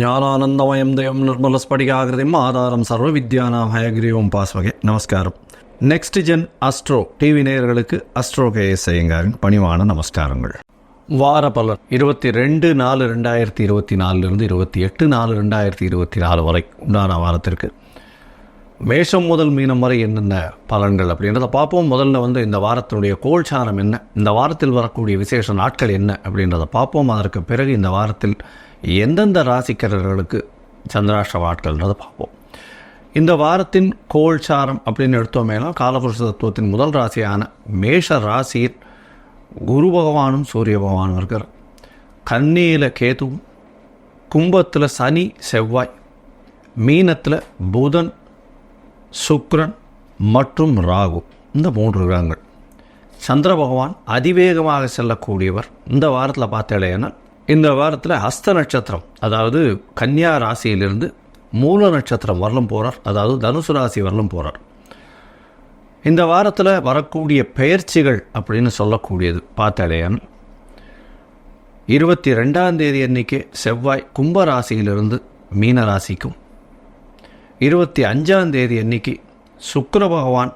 ஞானானந்தமயம் தேவம் நிர்மலஸ்படிகாகிருதிம் ஆதாரம் சர்வ வித்யானாம் ஹயகிரியோம் பாஸ்வகே. நமஸ்காரம். நெக்ஸ்ட் ஜென் அஸ்ட்ரோ டிவி நேயர்களுக்கு அஸ்ட்ரோ கேஎஸ் ஐயங்காரின் பணிவான நமஸ்காரங்கள். வார பலன் 22/4/2024 28/4/2024 வரை உண்டான வாரத்திற்கு மேஷம் முதல் மீனம் வரை என்னென்ன பலன்கள் அப்படின்றத பார்ப்போம். முதல்ல இந்த வாரத்தினுடைய கோல்சாரம் என்ன, இந்த வாரத்தில் வரக்கூடிய விசேஷ நாட்கள் என்ன அப்படின்றத பார்ப்போம். அதற்கு பிறகு இந்த வாரத்தில் எந்தெந்த ராசிக்காரர்களுக்கு சந்திராஷ்ட நாட்கள்ன்றதை பார்ப்போம். இந்த வாரத்தின் கோல்சாரம் அப்படின்னு எடுத்தோமேனா காலபுருஷ தத்துவத்தின் முதல் ராசியான மேஷ ராசியில் குரு பகவானும் சூரிய பகவானும் இருக்கிற, கன்னியில் கேதுவும், கும்பத்தில் சனி செவ்வாய், மீனத்தில் புதன் சுக்கிரன் மற்றும் ராகு, இந்த 3 கிரகங்கள். சந்திர பகவான் அதிவேகமாக செல்லக்கூடியவர். இந்த வாரத்தில் பார்த்தேன்னா இந்த வாரத்தில் ஹஸ்த நட்சத்திரம், அதாவது கன்னியா ராசியிலிருந்து மூல நட்சத்திரம் வரலும் போகிறார், அதாவது தனுசு ராசி வரலும் போகிறார். இந்த வாரத்தில் வரக்கூடிய பெயர்ச்சிகள் அப்படின்னு சொல்லக்கூடியது பார்த்தாலேன் 22ஆம் தேதி அன்னைக்கு செவ்வாய் கும்ப ராசியிலிருந்து மீன ராசிக்கும், 25ஆம் தேதி அன்னைக்கு சுக்கிர பகவான்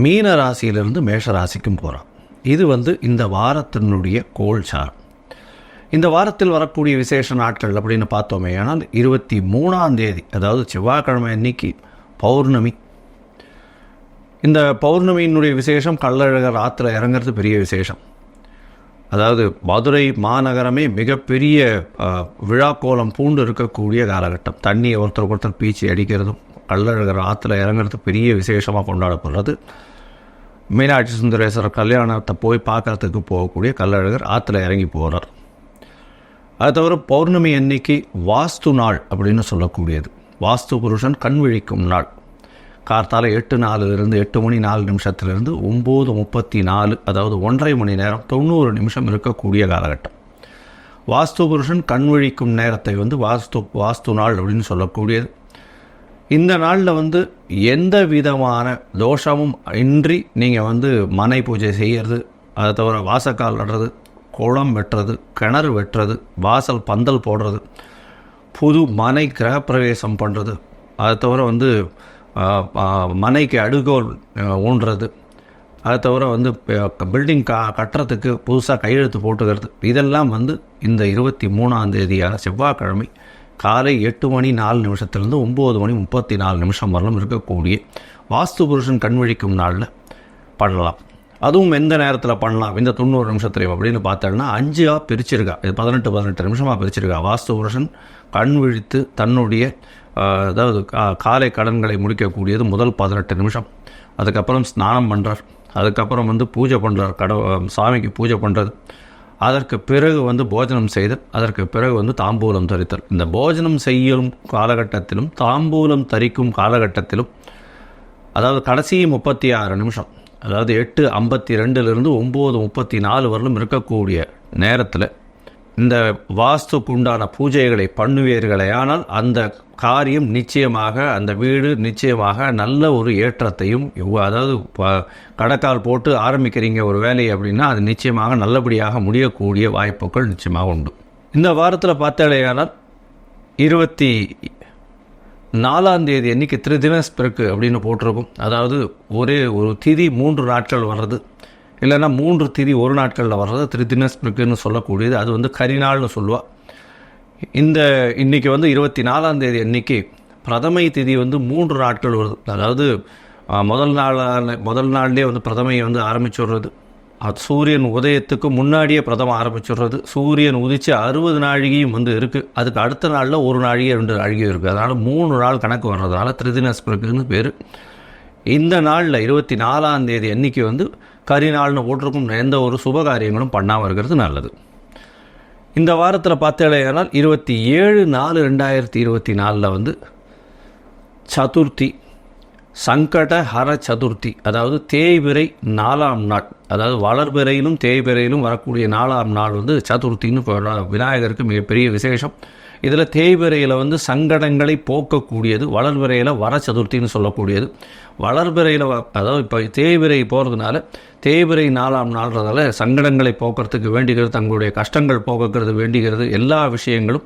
மீன ராசியிலிருந்து மேஷ ராசிக்கும் போகிறார். இது இந்த வாரத்தினுடைய கோல்சாரம். இந்த வாரத்தில் வரக்கூடிய விசேஷ நாட்கள் அப்படின்னு பார்த்தோமே ஆனால் 23ஆம் தேதி, அதாவது செவ்வாய்க்கிழமை அன்னைக்கு பௌர்ணமி. இந்த பௌர்ணமியினுடைய விசேஷம் கள்ளழகர் ஆற்றுல இறங்கிறது பெரிய விசேஷம். அதாவது மதுரை மாநகரமே மிகப்பெரிய விழாக்கோலம் பூண்டு இருக்கக்கூடிய காலகட்டம். தண்ணியை ஒருத்தர் பீச்சி அடிக்கிறதும் கள்ளழகர் ஆற்றுல இறங்கிறது பெரிய விசேஷமாக கொண்டாடப்படுறது. மீனாட்சி சுந்தரேஸ்வரர் கல்யாணத்தை போய் பார்க்கறதுக்கு போகக்கூடிய கள்ளழகர் ஆற்றுல இறங்கி போகிறார். அது தவிர பௌர்ணமி அன்னைக்கு வாஸ்து நாள் அப்படின்னு சொல்லக்கூடியது. வாஸ்து புருஷன் கண் விழிக்கும் நாள். கார்த்தால 8:04 8:04 9:34, அதாவது 1.5 மணி நேரம் 90 நிமிஷம் இருக்கக்கூடிய காலகட்டம். வாஸ்து புருஷன் கண் விழிக்கும் நேரத்தை வாஸ்து நாள் அப்படின்னு சொல்லக்கூடியது. இந்த நாளில் எந்த விதமான தோஷமும் இன்றி நீங்கள் மனை பூஜை செய்கிறது, அதை தவிர வாசக்கால் நடுறது, குளம் வெட்டுறது, கிணறு வெட்டுறது, வாசல் பந்தல் போடுறது, புது மனை கிரகப்பிரவேசம் பண்ணுறது, அதை தவிர மனைக்கு அடுகோல் ஊன்றது, அதை தவிர பில்டிங் கட்டுறதுக்கு புதுசாக கையெழுத்து போட்டுக்கிறது, இதெல்லாம் இந்த 23ஆம் தேதியான செவ்வாய்க்கிழமை காலை 8:04 9:34 வரலும் இருக்கக்கூடிய வாஸ்து புருஷன் கண்விழிக்கும் நாளில் பண்ணலாம். அதுவும் எந்த நேரத்தில் பண்ணலாம், இந்த 90 நிமிஷத்துலையும் அப்படின்னு பார்த்தோன்னா 5ஆக பிரிச்சிருக்கா. இது 18 நிமிஷமாக பிரிச்சிருக்கா. வாஸ்து புருஷன் கண் விழித்து தன்னுடைய அதாவது காலை கடன்களை முடிக்கக்கூடியது முதல் 18 நிமிஷம். அதுக்கப்புறம் ஸ்நானம் பண்ணுறார், அதுக்கப்புறம் பூஜை பண்ணுறார், சாமிக்கு பூஜை பண்ணுறது, அதற்கு பிறகு போஜனம் செய்தல், அதற்கு பிறகு தாம்பூலம் தரித்தல். இந்த போஜனம் செய்யும் காலகட்டத்திலும் தாம்பூலம் தரிக்கும் காலகட்டத்திலும், அதாவது கடைசி 36 நிமிஷம், அதாவது 8:52 9:34 வரலும் இருக்கக்கூடிய நேரத்தில் இந்த வாஸ்துக்கு உண்டான பூஜைகளை பண்ணுவீர்களே ஆனால் அந்த காரியம் நிச்சயமாக, அந்த வீடு நிச்சயமாக நல்ல ஒரு ஏற்றத்தையும், அதாவது கடக்கால் போட்டு ஆரம்பிக்கிறீங்க ஒரு வேலை அப்படின்னா அது நிச்சயமாக நல்லபடியாக முடியக்கூடிய வாய்ப்புகள் நிச்சயமாக உண்டு. இந்த வாரத்தில் பார்த்தாலேயானால் 24ஆம் தேதி அன்றைக்கி திரிதினஸ்பிறகு அப்படின்னு போட்டிருக்கும். அதாவது ஒரே ஒரு திதி 3 நாட்கள் வர்றது, இல்லைன்னா 3 திதி 1 நாட்களில் வர்றது திரிதினஸ்பிறகுன்னு சொல்லக்கூடியது. அது கரிநாள்னு சொல்லுவாள். இன்றைக்கி 24ஆம் தேதி அன்றைக்கி பிரதமை திதி 3 நாட்கள் வருது. அதாவது முதல் நாள்லேயே பிரதமையை ஆரம்பிச்சு விடுறது. அது சூரியன் உதயத்துக்கு முன்னாடியே பிரதமம் ஆரம்பிச்சுடுறது. சூரியன் உதித்து 60 நாழிகையும் இருக்குது. அதுக்கு அடுத்த நாளில் 1 நாழிகை 2 நாழிகை இருக்குது. அதனால் 3 நாள் கணக்கு வர்றதுனால திரிதினஸ்பிறகுன்னு பேர். இந்த நாளில் 24ஆம் தேதி அன்றைக்கி கரிநாள்னு போட்டிருக்கும். எந்த ஒரு சுபகாரியங்களும் பண்ணாமல் இருக்கிறது நல்லது. இந்த வாரத்தில் பார்த்தேனால் 27/4/2024 சதுர்த்தி, சங்கட ஹர சதுர்த்தி, அதாவது தேய்பிறை 4ஆம் நாள், அதாவது வளர்பிறையிலும் தேய்பிறையிலும் வரக்கூடிய 4ஆம் நாள் சதுர்த்தின்னு விநாயகருக்கு மிகப்பெரிய விசேஷம். இதில் தேய்பிறையில் சங்கடங்களை போக்கக்கூடியது, வளர்பிறையில் வர சதுர்த்தின்னு சொல்லக்கூடியது. வளர்பிறையில் அதாவது இப்போ தேய்பிறை போகிறதுனால தேய்பிறை 4ஆம் நாள்ன்றதால சங்கடங்களை போக்குறதுக்கு வேண்டிக்கிறது, தங்களுடைய கஷ்டங்கள் போக்குறது வேண்டிக்கிறது, எல்லா விஷயங்களும்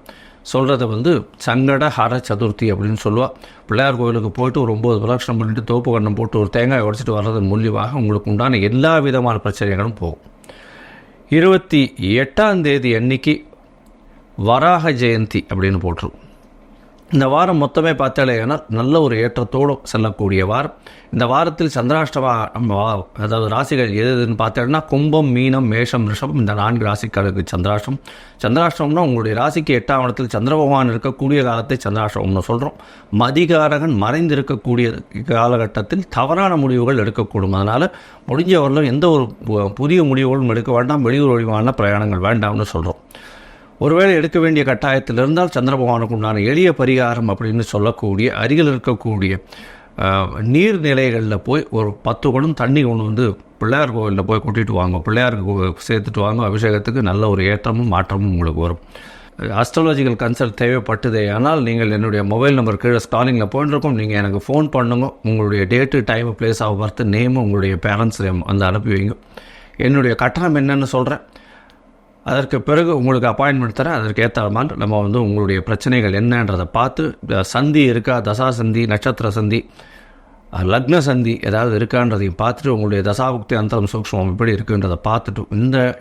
சொல்கிறத வந்து சங்கட ஹர சதுர்த்தி அப்படின்னு சொல்லுவாள். பிள்ளையார் கோவிலுக்கு போய்ட்டு ஒரு 9 பிரதட்சணம் பண்ணிட்டு தோப்பு கண்ணம் போட்டு ஒரு தேங்காய் உடைச்சிட்டு வர்றதன் மூலியமாக உங்களுக்கு உண்டான எல்லா விதமான பிரச்சனைகளும் போகும். 28ஆம் தேதி அன்னைக்கு வராக ஜெயந்தி அப்படின்னு போட்டுரும். இந்த வாரம் மொத்தமே பார்த்தாலேனா நல்ல ஒரு ஏற்றத்தோடு செல்லக்கூடிய வாரம். இந்த வாரத்தில் சந்திராஷ்டமா, அதாவது ராசிகள் எதுன்னு பார்த்தோம்னா கும்பம், மீனம், மேஷம், ரிஷபம், இந்த 4 ராசிக்காரருக்கு சந்திராஷ்டம். சந்திராஷ்டம்னா உங்களுடைய ராசிக்கு 8ஆம் இடத்தில் சந்திர பகவான் இருக்கக்கூடிய காலத்தை சந்திராஷ்டம்னு சொல்கிறோம். மதிகாரகன் மறைந்து இருக்கக்கூடிய காலகட்டத்தில் தவறான முடிவுகள் எடுக்கக்கூடும். அதனால் முடிஞ்சவர்களும் எந்த ஒரு புதிய முடிவுகளும் எடுக்க வேண்டாம், வெளியூர் வழிவான பிரயாணங்கள் வேண்டாம்னு சொல்கிறோம். ஒருவேளை எடுக்க வேண்டிய கட்டாயத்தில் இருந்தால் சந்திர பகவானுக்கு உண்டான எளிய பரிகாரம் அப்படின்னு சொல்லக்கூடிய அருகில் இருக்கக்கூடிய நீர்நிலைகளில் போய் ஒரு 10 குடம் தண்ணி கொண்டு வந்து பிள்ளையார் கோவிலில் போய் கொட்டிட்டு வாங்க, பிள்ளையாருக்கு சேர்த்துட்டு வாங்க. அபிஷேகத்துக்கு நல்ல ஒரு ஏற்றமும் மாற்றமும் உங்களுக்கு வரும். அஸ்ட்ராலஜிக்கல் கன்சல்ட் தேவைப்பட்டதே ஆனால் நீங்கள் என்னுடைய மொபைல் நம்பர் கீழே ஸ்டாலிங்கில் போயிட்டுருக்கோம். நீங்கள் எனக்கு ஃபோன் பண்ணுங்க. உங்களுடைய date, time, place of birth, name, உங்களுடைய பேரண்ட்ஸ் நேம் வந்து அனுப்பி வைங்க. என்னுடைய கட்டணம் என்னன்னு சொல்கிறேன். அதற்கு பிறகு உங்களுக்கு அப்பாயின்மெண்ட் தரேன். அதற்கு ஏற்ற மாதிரி நம்ம வந்து உங்களுடைய பிரச்சனைகள் என்னன்றதை பார்த்து, சந்தி இருக்கா, தசா சந்தி, நட்சத்திர சந்தி, லக்ன சந்தி ஏதாவது இருக்கான்றதையும் பார்த்துட்டு உங்களுடைய தசாபுக்தி அந்தரம் சூக்ஷ்மம் எப்படி இருக்குன்றதை பார்த்துட்டு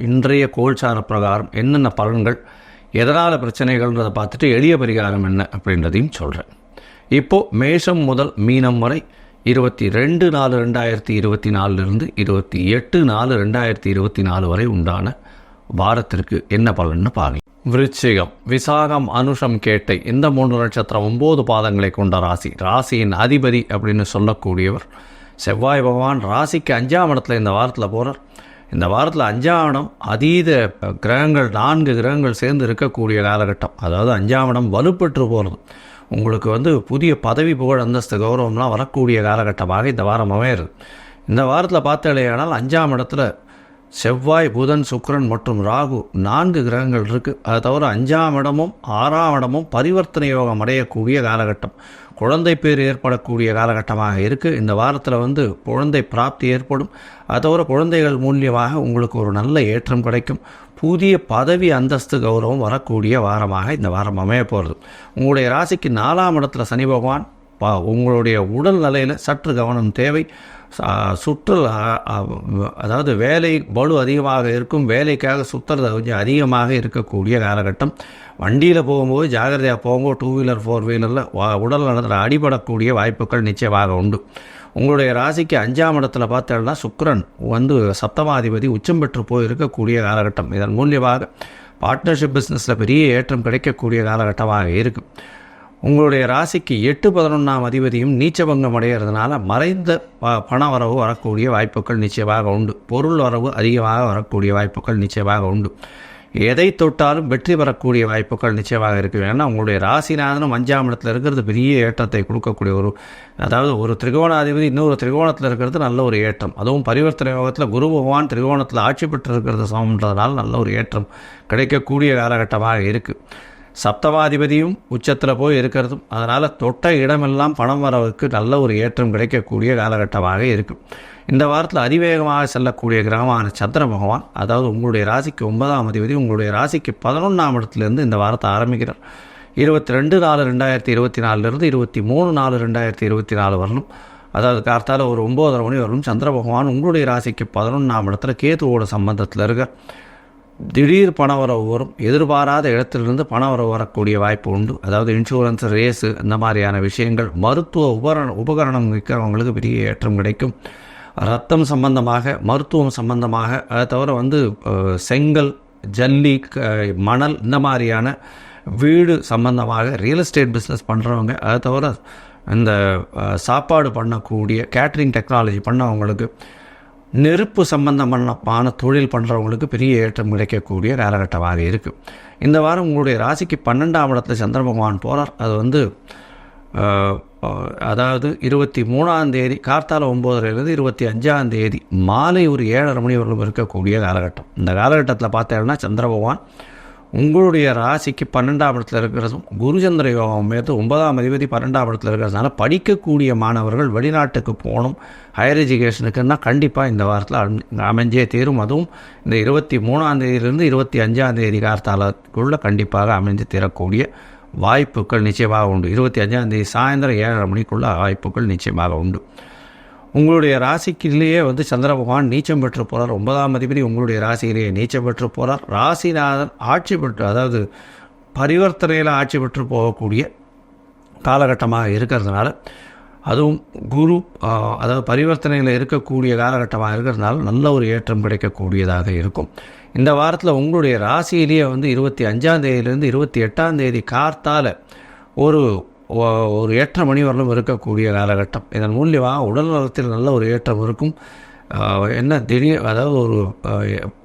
இன்றைய கோல்சார பிரகாரம் என்னென்ன பலன்கள், எதனால் பிரச்சனைகள்ன்றதை பார்த்துட்டு எளிய பரிகாரம் என்ன அப்படின்றதையும் சொல்கிறேன். இப்போது மேஷம் முதல் மீனம் வரை 22/4/2024 28/4/2024 வரை உண்டான வாரத்திற்கு என்ன பலன்னு பாருங்க. விருச்சிகம், விசாகம், அனுஷம், கேட்டை இந்த 3 நட்சத்திரம் 9 பாதங்களை கொண்ட ராசி. ராசியின் அதிபதி அப்படின்னு சொல்லக்கூடியவர் செவ்வாய் பகவான். ராசிக்கு 5ஆம் இடத்துல இந்த வாரத்தில் போகிறார். இந்த வாரத்தில் 5ஆம் இடம் அதீத கிரகங்கள் 4 கிரகங்கள் சேர்ந்து இருக்கக்கூடிய காலகட்டம். அதாவது 5ஆம் இடம் வலுப்பெற்று போகிறது. உங்களுக்கு வந்து புதிய பதவி, புகழ், அந்தஸ்து, கௌரவம்லாம் வரக்கூடிய காலகட்டமாக இந்த வாரம் அமையிறது. இந்த வாரத்தில் பார்த்தாலேயானால் 5ஆம் இடத்துல செவ்வாய், புதன், சுக்கிரன் மற்றும் ராகு 4 கிரகங்கள் இருக்குது. அதை தவிர 5ஆம் இடமும் 6ஆம் இடமும் பரிவர்த்தனை யோகம் அடையக்கூடிய காலகட்டம். குழந்தை பேர் ஏற்படக்கூடிய காலகட்டமாக இருக்குது. இந்த வாரத்தில் வந்து குழந்தை பிராப்தி ஏற்படும். அதை தவிர குழந்தைகள் மூலியமாக உங்களுக்கு ஒரு நல்ல ஏற்றம் கிடைக்கும். புதிய பதவி, அந்தஸ்து, கௌரவம் வரக்கூடிய வாரமாக இந்த வாரம் அமைய போகிறது. உங்களுடைய ராசிக்கு 4ஆம் இடத்துல சனி பகவான். உங்களுடைய உடல் நிலையில் சற்று கவனம் தேவை. சுற்றல், அதாவது வேலை பளு அதிகமாக இருக்கும். வேலைக்காக சுற்றுறது கொஞ்சம் அதிகமாக இருக்கக்கூடிய காலகட்டம். வண்டியில் போகும்போது ஜாகிரதையாக போகும்போது 2 வீலர் 4 வீலரில் உடல் நலத்தில் அடிபடக்கூடிய வாய்ப்புகள் நிச்சயமாக உண்டு. உங்களுடைய ராசிக்கு 5ஆம் இடத்துல பார்த்தோம்னா சுக்கிரன் வந்து சப்தமாதிபதி உச்சம் பெற்று போய் இருக்கக்கூடிய காலகட்டம். இதன் மூலியமாக பார்ட்னர்ஷிப் பிஸ்னஸில் பெரிய ஏற்றம் கிடைக்கக்கூடிய காலகட்டமாக இருக்குது. உங்களுடைய ராசிக்கு 8-11ஆம் அதிபதியும் நீச்சபங்கம் அடைகிறதுனால மறைந்த பண வரவு வரக்கூடிய வாய்ப்புகள் நிச்சயமாக உண்டு. பொருள் வரவு அதிகமாக வரக்கூடிய வாய்ப்புகள் நிச்சயமாக உண்டு. எதை தொட்டாலும் வெற்றி பெறக்கூடிய வாய்ப்புகள் நிச்சயமாக இருக்குது. ஏன்னா உங்களுடைய ராசிநாதனும் 5ஆம் இடத்துல இருக்கிறது பெரிய ஏற்றத்தை கொடுக்கக்கூடிய அதாவது ஒரு திரிகோணாதிபதி இன்னொரு திரிகோணத்தில் இருக்கிறது நல்ல ஒரு ஏற்றம். அதுவும் பரிவர்த்தனை யோகத்தில் குரு பகவான் திரிகோணத்தில் ஆட்சி பெற்று இருக்கிறது சமன்றதுனால நல்ல ஒரு ஏற்றம் கிடைக்கக்கூடிய காலகட்டமாக இருக்குது. சப்தமாதிபதியும் உச்சத்தில் போய் இருக்கிறதும் அதனால் தொட்ட இடமெல்லாம் பணம் வரவுக்கு நல்ல ஒரு ஏற்றம் கிடைக்கக்கூடிய காலகட்டமாக இருக்கும். இந்த வாரத்தில் அதிவேகமாக செல்லக்கூடிய கிரகமான சந்திர பகவான், அதாவது உங்களுடைய ராசிக்கு 9ஆம் அதிபதி உங்களுடைய ராசிக்கு 11ஆம் இடத்துலேருந்து இந்த வாரத்தை ஆரம்பிக்கிறார். 22/4/2024 23/4/2024 வரலும், அதாவது கார்த்தால ஒரு 9:30 மணி வரலும் சந்திர பகவான் உங்களுடைய ராசிக்கு 11ஆம் இடத்துல கேதுவோட சம்பந்தத்தில் இருக்க. திடீர் பணவரவு வரும். எதிர்பாராத இடத்திலிருந்து பணவரவு வரக்கூடிய வாய்ப்பு உண்டு. அதாவது இன்சூரன்ஸ், ரேஸு இந்த மாதிரியான விஷயங்கள், மருத்துவ உபகரணம் விற்கிறவங்களுக்கு பெரிய ஏற்றம் கிடைக்கும். ரத்தம் சம்பந்தமாக, மருத்துவம் சம்பந்தமாக, அதை தவிர வந்து செங்கல், ஜல்லி, மணல் இந்த மாதிரியான வீடு சம்பந்தமாக ரியல் எஸ்டேட் பிஸ்னஸ் பண்ணுறவங்க, அதை தவிர இந்த சாப்பாடு பண்ணக்கூடிய கேட்ரிங் டெக்னாலஜி பண்ணவங்களுக்கு, நெருப்பு சம்பந்தமான தொழில் பண்ணுறவங்களுக்கு பெரிய ஏற்றம் கிடைக்கக்கூடிய காலகட்டமாக இருக்குது. இந்த வாரம் உங்களுடைய ராசிக்கு 12ஆம் இடத்துல சந்திர பகவான் போகிறார். அது வந்து அதாவது 23ஆம் தேதி கார்த்தால 9:30 25ஆம் தேதி மாலை ஒரு 7:30 மணி வரலும் இருக்கக்கூடிய காலகட்டம். இந்த காலகட்டத்தில் பார்த்தேன்னா சந்திர பகவான் உங்களுடைய ராசிக்கு 12ஆம் இடத்துல இருக்கிறதும் குருச்சந்திர யோகம் மேற்று 9ஆம் அதிபதி 12ஆம் இடத்துல இருக்கிறதுனால படிக்கக்கூடிய மாணவர்கள் வெளிநாட்டுக்கு போகணும், ஹையர் எஜுகேஷனுக்குன்னா கண்டிப்பாக இந்த வாரத்தில் அமைஞ்சே தீரும். அதுவும் இந்த 23ஆம் தேதியிலிருந்து 25ஆம் தேதி கார்த்தாலக்குள்ளே கண்டிப்பாக அமைஞ்சு தீரக்கூடிய வாய்ப்புகள் நிச்சயமாக உண்டு. 25ஆம் தேதி சாயந்தரம் 7:30 மணிக்குள்ள வாய்ப்புகள் நிச்சயமாக உண்டு. உங்களுடைய ராசிக்கிலேயே வந்து சந்திர பகவான் நீச்சம் பெற்று போகிறார். 9ஆம் அதிபதி உங்களுடைய ராசியிலேயே நீச்சம் பெற்று போகிறார். ராசிநாதன் ஆட்சி பெற்று, அதாவது பரிவர்த்தனையில் ஆட்சி பெற்று போகக்கூடிய காலகட்டமாக இருக்கிறதுனால, அதுவும் குரு அதாவது பரிவர்த்தனையில் இருக்கக்கூடிய காலகட்டமாக இருக்கிறதுனால நல்ல ஒரு ஏற்றம் கிடைக்கக்கூடியதாக இருக்கும். இந்த வாரத்தில் உங்களுடைய ராசியிலேயே வந்து 25ஆம் தேதியிலிருந்து 28ஆம் தேதி கார்த்தால ஒரு 8:30 மணி வரலும் இருக்கக்கூடிய காலகட்டம். இதன் மூலியமாக உடல் நலத்தில் நல்ல ஒரு ஏற்றம் இருக்கும். அதாவது ஒரு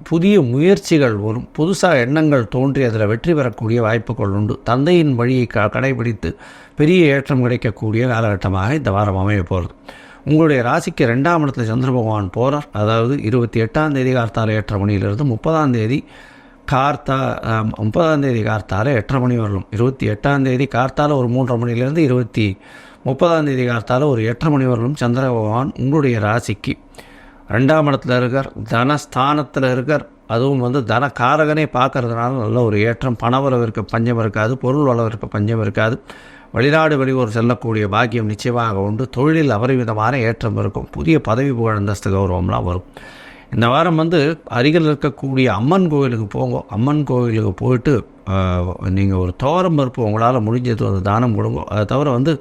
புதிய முயற்சிகள் வரும், புதுசாக எண்ணங்கள் தோன்றி அதில் வெற்றி பெறக்கூடிய வாய்ப்புகள் உண்டு. தந்தையின் வழியை கடைபிடித்து பெரிய ஏற்றம் கிடைக்கக்கூடிய காலகட்டமாக இந்த வாரம் அமைய போகிறது. உங்களுடைய ராசிக்கு 2ஆம் இடத்துல சந்திர பகவான் போகிறார். அதாவது 28ஆம் தேதி கார்த்தால 8:30 மணியிலிருந்து 30ஆம் தேதி கார்த்தால 8:30 மணி வரலும், 28ஆம் தேதி கார்த்தால ஒரு 3:30 மணியிலிருந்து 30ஆம் தேதி கார்த்தால ஒரு 8:30 மணி வரலும் சந்திர பகவான் உங்களுடைய ராசிக்கு 2ஆம் இடத்துல இருக்கார், தனஸ்தானத்தில் இருக்கார். அதுவும் வந்து தனக்காரகனே பார்க்கறதுனால நல்ல ஒரு ஏற்றம். பணவரவிற்கு பஞ்சம் இருக்காது, பொருள் வளவிற்கு பஞ்சம் இருக்காது. வெளிநாடு வெளியூர் செல்லக்கூடிய பாக்கியம் நிச்சயமாக உண்டு. தொழிலில் அபரிமிதமான ஏற்றம் இருக்கும். புதிய பதவி புகழ் அந்தஸ்து கௌரவம்லாம் வரும். இந்த வாரம் வந்து அருகில் இருக்கக்கூடிய அம்மன் கோவிலுக்கு போங்க. அம்மன் கோவிலுக்கு போயிட்டு நீங்கள் ஒரு துவரம் பருப்பு உங்களால் முடிஞ்சது வந்து தானம் கொடுங்க. அதை தவிர வந்து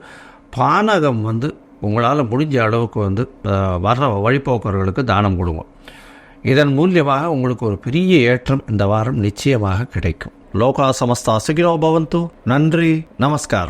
பானகம் வந்து உங்களால் முடிஞ்ச அளவுக்கு வந்து வர்ற வழிபோக்கர்களுக்கு தானம் கொடுங்க. இதன் மூலியமாக உங்களுக்கு ஒரு பெரிய ஏற்றம் இந்த வாரம் நிச்சயமாக கிடைக்கும். லோகா சமஸ்தா சுகினோ பவந்து. நன்றி, நமஸ்காரம்.